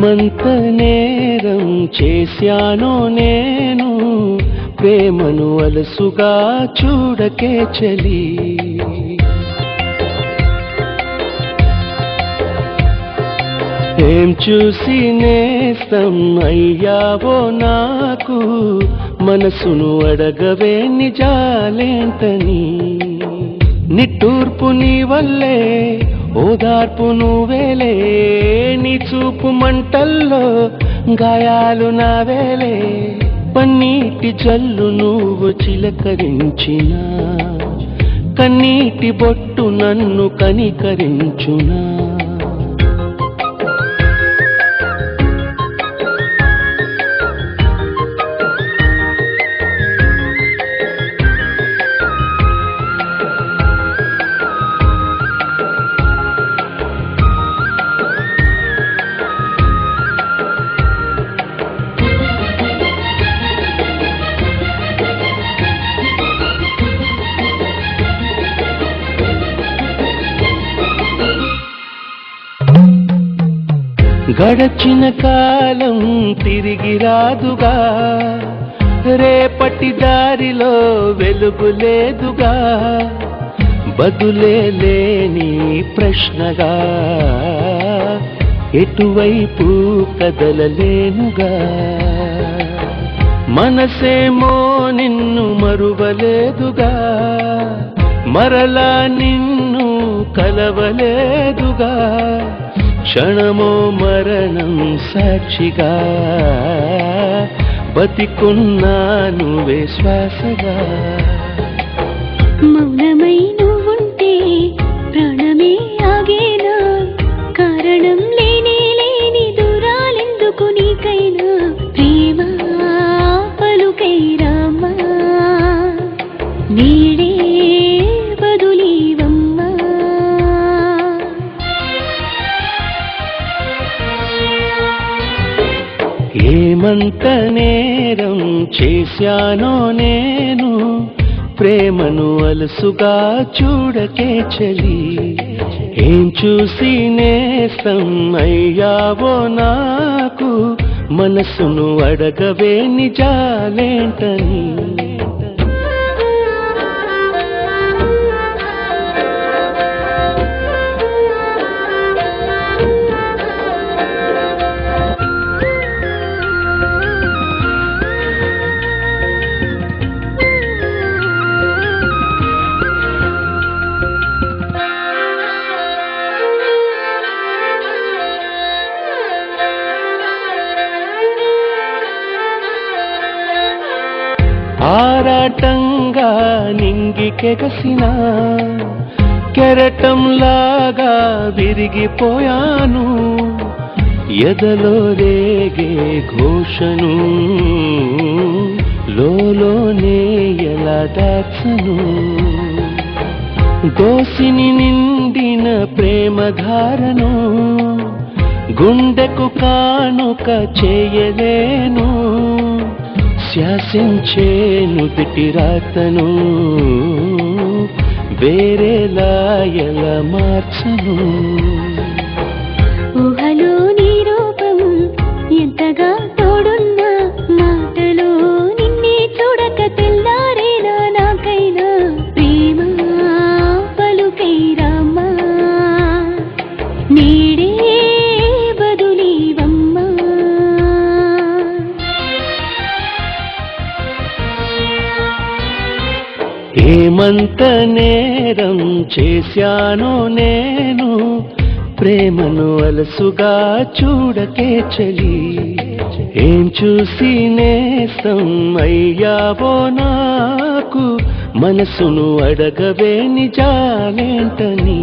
ఏమంత నేరం చేశానో నేను, ప్రేమను అలసుగా చూడకే చలి. ఏం చూసి నేస్తం అయ్యావో నాకు, మనసును అడగవే నిజాలేంటని. నిట్టూర్పు నీ వల్లే ఓదార్పు నువ్వేలే, నీ చూపు మంటల్లో గాయాలు నావేలే. పన్నీటి జల్లు నువ్వు చిలకరించినా, కన్నీటి బొట్టు నన్ను కనికరించునా. గడచిన కాలం తిరిగి రాదుగా, రేపటి దారిలో వెలుగు లేదుగా. బదులే లేని ప్రశ్నగా ఎటువైపు కదలలేనుగా. మనసేమో నిన్ను మరువలేదుగా, మరలా నిన్ను కలవలేదుగా. క్షణమో మరణం సాక్షిగా, బతికున్నాను శ్వాసగా. మౌనమై నువ్వుంటే ప్రాణమే ఆగేనా, కారణం లేని లేని దూరాలెందుకు నీకైనా. ప్రేమ పలుకై రామా, నీడే బదులీవమ్మా. ఏమంత నేరం చేశానో నేను, ప్రేమను అలసుగా చూడకే చలి. ఏం చూసి నేస్తం అయ్యావో నాకు, మనసును అడగవే నిజాలేంటని. ఆరాటంగా నింగికెగసిన కెరటంలాగా విరిగిపోయాను. ఎదలో రేగే ఘోషను లోలోనే ఎలా దాచను. దోసిని నిండిన ప్రేమధారను గుండెకు కానుక చేయలేను. శాసించే నుదిటి రాతను వేరేలా ఎలా మార్చను. ఊహలో నీ రూపం ఎంతగా తోడున్నా, మాటలో నిన్నే చూడక తెల్లారేనా నాకైనా. ప్రేమ పలుకై రామా, నీడే బదులీవమ్మా. ఏమంత నేరం చేశానో నేను, ప్రేమను అలసుగా చూడకే చలి. ఏం చూసి నేస్తం అయ్యావో నాకు, మనసును అడగవే నిజాలేంటని.